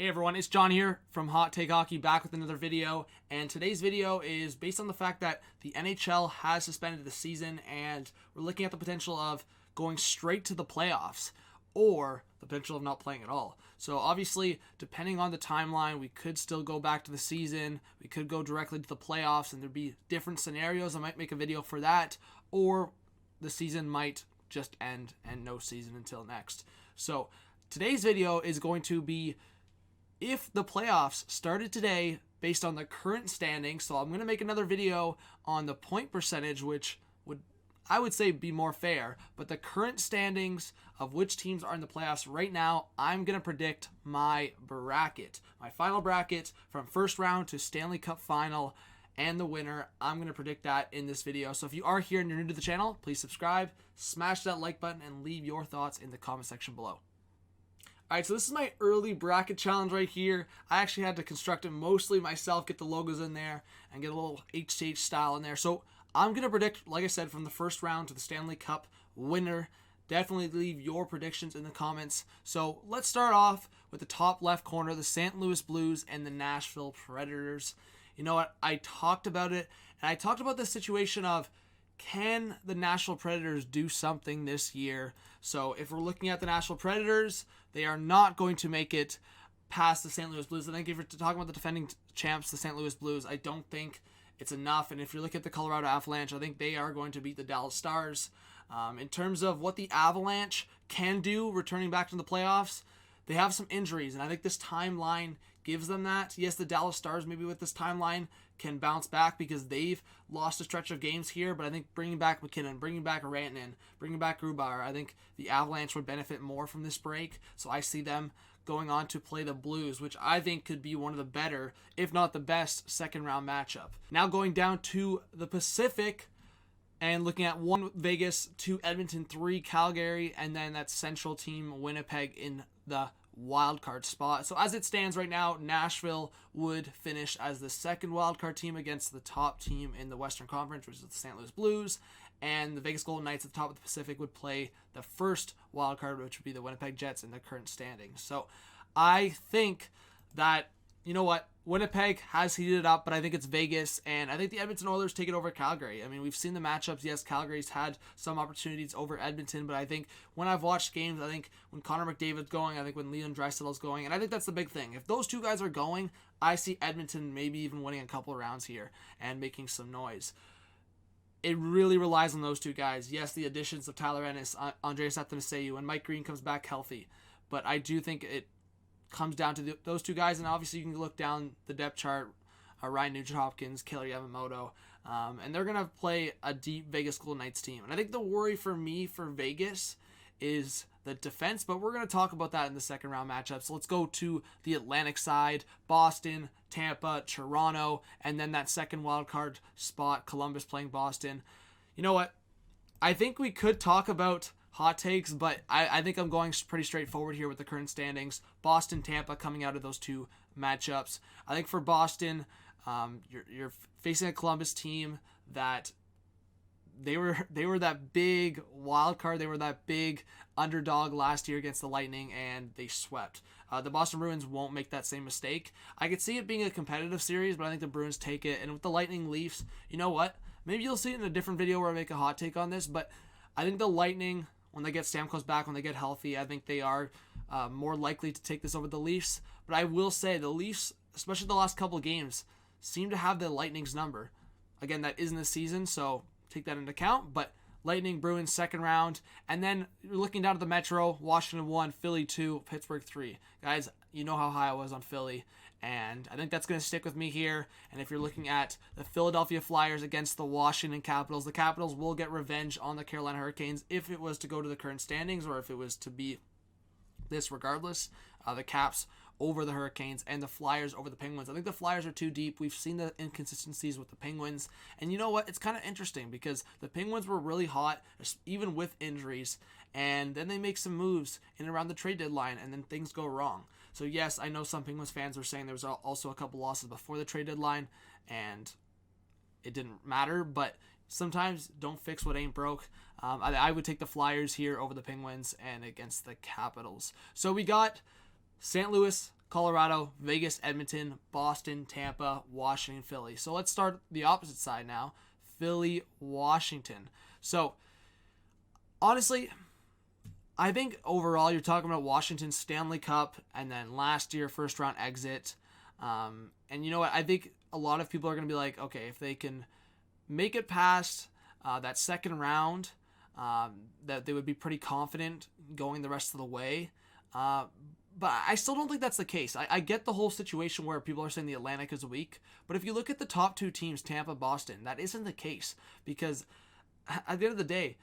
Hey everyone, it's John here from Hot Take Hockey, back with another video, and today's video is based on the fact that the NHL has suspended the season and we're looking at the potential of going straight to the playoffs or the potential of not playing at all. So obviously, depending on the timeline, we could still go back to the season, we could go directly to the playoffs, and there'd be different scenarios. I might make a video for that, or the season might just end and no season until next. So today's video is going to be if the playoffs started today based on the current standings. So I'm going to make another video on the point percentage, which would, I would say, be more fair. But the current standings of which teams are in the playoffs right now, I'm going to predict my bracket. My final bracket from first round to Stanley Cup final and the winner. I'm going to predict that in this video. So if you are here and you're new to the channel, please subscribe, smash that like button, and leave your thoughts in the comment section below. Alright, so this is my early bracket challenge right here. I actually had to construct it mostly myself, get the logos in there, and get a little HCH style in there. So I'm going to predict, like I said, from the first round to the Stanley Cup winner. Definitely leave your predictions in the comments. So let's start off with the top left corner, the St. Louis Blues and the Nashville Predators. You know what? I talked about it, and I talked about the situation of, can the Nashville Predators do something this year? So if we're looking at the Nashville Predators, they are not going to make it past the St. Louis Blues. I think if you're talking about the defending champs, the St. Louis Blues, I don't think it's enough. And if you look at the Colorado Avalanche, I think they are going to beat the Dallas Stars. In terms of what the Avalanche can do returning back to the playoffs, they have some injuries, and I think this timeline gives them that. Yes, the Dallas Stars maybe with this timeline can bounce back because they've lost a stretch of games here, but I think bringing back McKinnon, bringing back Rantanen, bringing back Grubauer, I think the Avalanche would benefit more from this break. So I see them going on to play the Blues, which I think could be one of the better, if not the best, second round matchup. Now going down to the Pacific, and looking at 1 Vegas, 2 Edmonton, 3 Calgary, and then that central team Winnipeg in the wildcard spot. So as it stands right now, Nashville would finish as the second wildcard team against the top team in the Western Conference, which is the St. Louis Blues, and the Vegas Golden Knights at the top of the Pacific would play the first wildcard, which would be the Winnipeg Jets in the current standings. So I think that, you know what, Winnipeg has heated up, but I think it's Vegas, and I think the Edmonton Oilers take it over Calgary. I mean, we've seen the matchups. Yes, Calgary's had some opportunities over Edmonton, but I think when I've watched games, I think when Connor McDavid's going, I think when Leon Draisaitl's going, and I think that's the big thing. If those two guys are going, I see Edmonton maybe even winning a couple of rounds here and making some noise. It really relies on those two guys. Yes, the additions of Tyler Ennis, Andreas Athanasiou, and Mike Green comes back healthy, but I do think it comes down to those two guys, and obviously you can look down the depth chart, Ryan Nugent-Hopkins, Killer Yamamoto, and they're going to play a deep Vegas Golden Knights team. And I think the worry for me for Vegas is the defense, but we're going to talk about that in the second round matchup. So let's go to the Atlantic side, Boston, Tampa, Toronto, and then that second wild card spot, Columbus playing Boston. You know what? I think we could talk about hot takes, but I think I'm going pretty straightforward here with the current standings. Boston, Tampa coming out of those two matchups. I think for Boston, you're facing a Columbus team that they were that big wild card. They were that big underdog last year against the Lightning, and they swept. The Boston Bruins won't make that same mistake. I could see it being a competitive series, but I think the Bruins take it. And with the Lightning Leafs, you know what? Maybe you'll see it in a different video where I make a hot take on this, but I think the Lightning, when they get Stamkos back, when they get healthy, I think they are more likely to take this over the Leafs. But I will say the Leafs, especially the last couple of games, seem to have the Lightning's number. Again, that isn't the season, so take that into account. But Lightning, Bruins, second round. And then you're looking down at the Metro, Washington 1, Philly 2, Pittsburgh 3. Guys, you know how high I was on Philly, and I think that's going to stick with me here. And if you're looking at the Philadelphia Flyers against the Washington Capitals, the Capitals will get revenge on the Carolina Hurricanes if it was to go to the current standings or if it was to be this regardless. The Caps over the Hurricanes and the Flyers over the Penguins. I think the Flyers are too deep. We've seen the inconsistencies with the Penguins. And you know what? It's kind of interesting because the Penguins were really hot, even with injuries. And then they make some moves in and around the trade deadline, and then things go wrong. So yes, I know some Penguins fans were saying there was also a couple losses before the trade deadline, and it didn't matter. But sometimes don't fix what ain't broke. I would take the Flyers here over the Penguins and against the Capitals. So we got St. Louis Colorado, Vegas, Edmonton, Boston, Tampa, Washington, Philly. So let's start the opposite side now. Philly, Washington. So honestly, I think overall you're talking about Washington's Stanley Cup and then last year first round exit. And you know what? I think a lot of people are going to be like, okay, if they can make it past that second round, that they would be pretty confident going the rest of the way. But I still don't think that's the case. I get the whole situation where people are saying the Atlantic is weak, but if you look at the top two teams, Tampa, Boston, that isn't the case, because at the end of the day,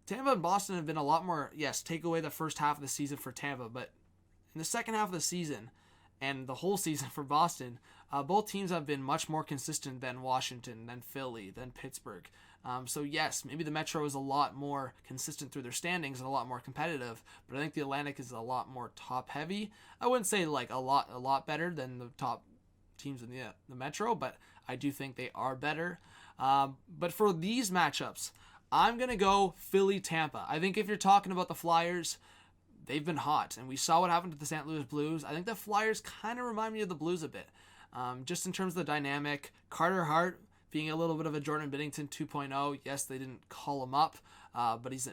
Tampa and Boston have been a lot more, yes, take away the first half of the season for Tampa, but in the second half of the season and the whole season for Boston, both teams have been much more consistent than Washington, than Philly, than Pittsburgh. So yes, maybe the Metro is a lot more consistent through their standings and a lot more competitive, but I think the Atlantic is a lot more top heavy. I wouldn't say like a lot better than the top teams in the Metro, but I do think they are better. But for these matchups, I'm going to go Philly-Tampa. I think if you're talking about the Flyers, they've been hot, and we saw what happened to the St. Louis Blues. I think the Flyers kind of remind me of the Blues a bit, just in terms of the dynamic. Carter Hart being a little bit of a Jordan Binnington 2.0. Yes, they didn't call him up, but he's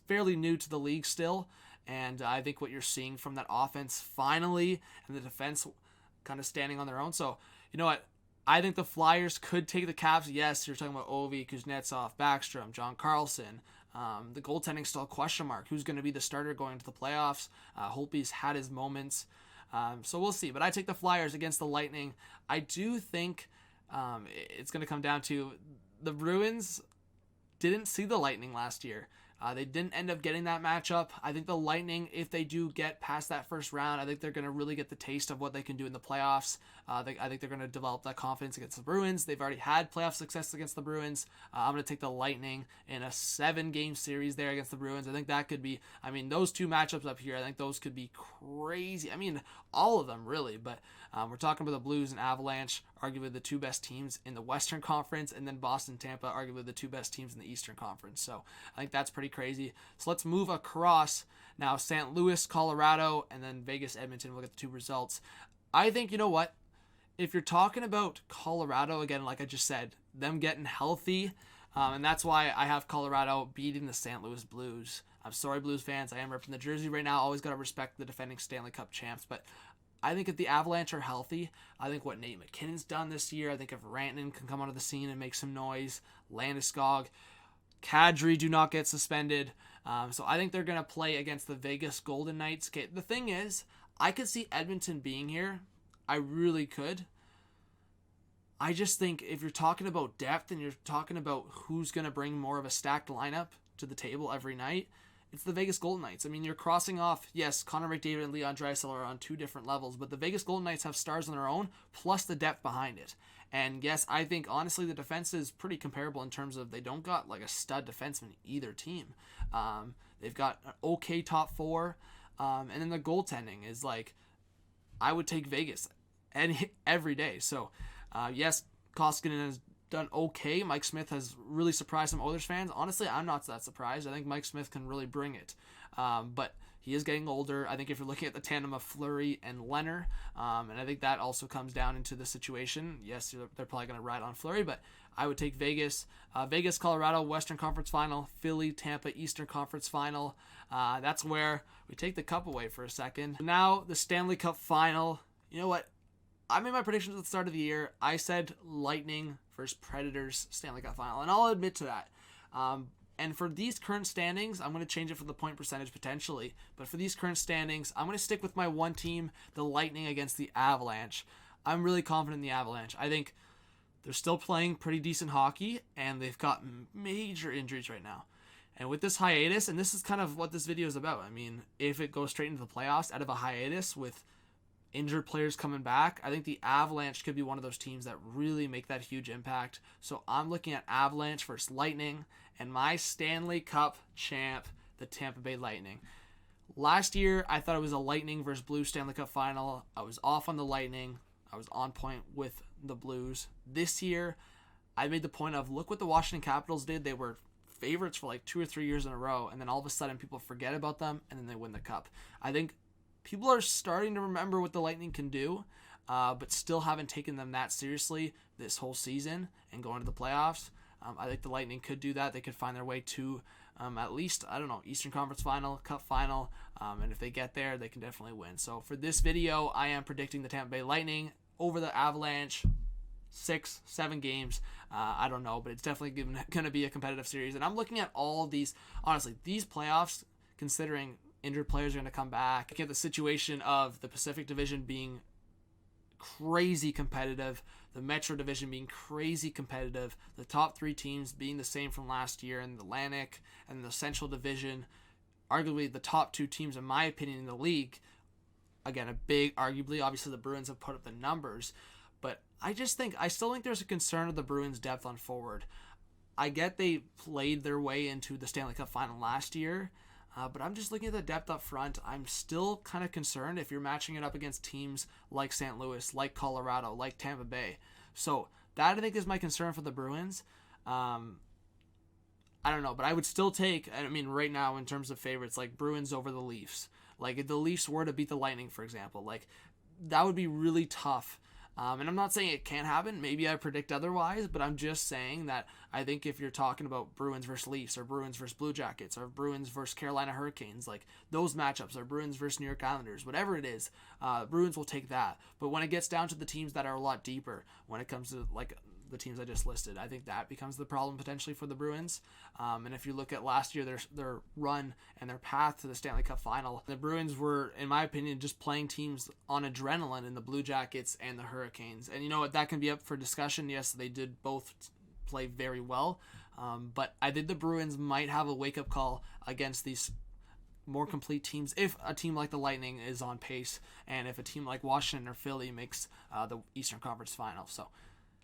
fairly new to the league still, and I think what you're seeing from that offense finally, and the defense kind of standing on their own. So, you know what? I think the Flyers could take the Caps. Yes, you're talking about Ovi, Kuznetsov, Backstrom, John Carlson. The goaltending still a question mark. Who's going to be the starter going into the playoffs? Holtby's had his moments. So we'll see. But I take the Flyers against the Lightning. I do think it's going to come down to the Bruins didn't see the Lightning last year. They didn't end up getting that matchup. I think the Lightning, if they do get past that first round, I think they're going to really get the taste of what they can do in the playoffs. I think they're going to develop that confidence against the Bruins. They've already had playoff success against the Bruins. I'm going to take the Lightning in a 7-game series there against the Bruins. I think that could be, those two matchups up here, I think those could be crazy. All of them really, but we're talking about the Blues and Avalanche, arguably the two best teams in the Western Conference, and then Boston, Tampa, arguably the two best teams in the Eastern Conference. So I think that's pretty crazy. So let's move across now. St. Louis, Colorado, and then Vegas, Edmonton. We'll get the two results. I think, you know what? If you're talking about Colorado, again, like I just said, them getting healthy, and that's why I have Colorado beating the St. Louis Blues. I'm sorry, Blues fans. I am ripping the jersey right now. Always got to respect the defending Stanley Cup champs, but I think if the Avalanche are healthy, I think what Nate McKinnon's done this year, I think if Rantanen can come onto the scene and make some noise, Landeskog, Kadri do not get suspended. So I think they're going to play against the Vegas Golden Knights. Okay, the thing is, I could see Edmonton being here. I really could. I just think if you're talking about depth and you're talking about who's going to bring more of a stacked lineup to the table every night, it's the Vegas Golden Knights. You're crossing off, yes, Connor McDavid and Leon Draisaitl are on two different levels, but the Vegas Golden Knights have stars on their own, plus the depth behind it. And yes, I think honestly the defense is pretty comparable in terms of they don't got like a stud defenseman either team. They've got an okay top four, and then the goaltending is like, I would take Vegas every day. So yes, Koskinen has done okay. Mike Smith has really surprised some Oilers fans. Honestly, I'm not that surprised. I think Mike Smith can really bring it. But he is getting older. I think if you're looking at the tandem of Fleury and Leonard, and I think that also comes down into the situation. Yes, they're probably going to ride on Fleury, but I would take Vegas. Vegas, Colorado, Western Conference Final. Philly, Tampa, Eastern Conference Final. That's where we take the cup away for a second. Now, the Stanley Cup Final. You know what? I made my predictions at the start of the year. I said Lightning versus Predators Stanley Cup Final, and I'll admit to that. And for these current standings, I'm going to change it for the point percentage potentially. But for these current standings, I'm going to stick with my one team, the Lightning against the Avalanche. I'm really confident in the Avalanche. I think they're still playing pretty decent hockey, and they've got major injuries right now. And with this hiatus, and this is kind of what this video is about. If it goes straight into the playoffs out of a hiatus with injured players coming back, I think the Avalanche could be one of those teams that really make that huge impact. So I'm looking at Avalanche versus Lightning, and my Stanley Cup champ, the Tampa Bay Lightning. Last year, I thought it was a Lightning versus Blues Stanley Cup Final. I was off on the Lightning. I was on point with the Blues. This year, I made the point of, look what the Washington Capitals did. They were favorites for like 2 or 3 years in a row, and then all of a sudden people forget about them, and then they win the cup. I think people are starting to remember what the Lightning can do, but still haven't taken them that seriously this whole season and going to the playoffs. I think the Lightning could do that. They could find their way to at least, I don't know, Eastern Conference Final, Cup Final, and if they get there, they can definitely win. So for this video, I am predicting the Tampa Bay Lightning over the Avalanche, 6-7 games. I don't know, but it's definitely going to be a competitive series. And I'm looking at all these, honestly, these playoffs, considering injured players are going to come back. Look at the situation of the Pacific Division being crazy competitive, the Metro Division being crazy competitive, the top 3 teams being the same from last year in the Atlantic, and the Central Division, arguably the top 2 teams, in my opinion, in the league. Again, arguably, obviously the Bruins have put up the numbers, but I still think there's a concern of the Bruins' depth on forward. I get they played their way into the Stanley Cup final last year, but I'm just looking at the depth up front. I'm still kind of concerned if you're matching it up against teams like St. Louis, like Colorado, like Tampa Bay. So that, I think, is my concern for the Bruins. I don't know, but I would still take, I mean, right now in terms of favorites, like Bruins over the Leafs. Like if the Leafs were to beat the Lightning, for example, like that would be really tough. And I'm not saying it can't happen. Maybe I predict otherwise, but I'm just saying that I think if you're talking about Bruins versus Leafs, or Bruins versus Blue Jackets, or Bruins versus Carolina Hurricanes, like those matchups, or Bruins versus New York Islanders, whatever it is, Bruins will take that. But when it gets down to the teams that are a lot deeper, when it comes to like the teams I just listed, I think that becomes the problem potentially for the Bruins. And if you look at last year, their run and their path to the Stanley Cup final, the Bruins were, in my opinion, just playing teams on adrenaline in the Blue Jackets and the Hurricanes. And you know what, that can be up for discussion. Yes, they did both play very well, but I think the Bruins might have a wake-up call against these more complete teams if a team like the Lightning is on pace, and if a team like Washington or Philly makes the Eastern Conference final. So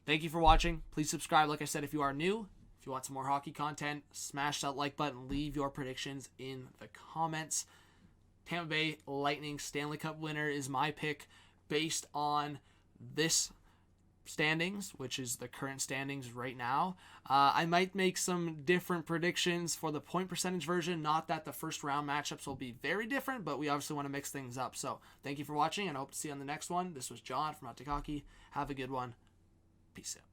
thank you for watching. Please subscribe, like I said, if you are new. If you want some more hockey content, smash that like button. Leave your predictions in the comments. Tampa Bay Lightning Stanley Cup winner is my pick based on this standings, which is the current standings right now. I might make some different predictions for the point percentage version. Not that the first round matchups will be very different, but we obviously want to mix things up. So thank you for watching, and I hope to see you on the next one. This was John from Hot Take Hockey. Have a good one. Peace out.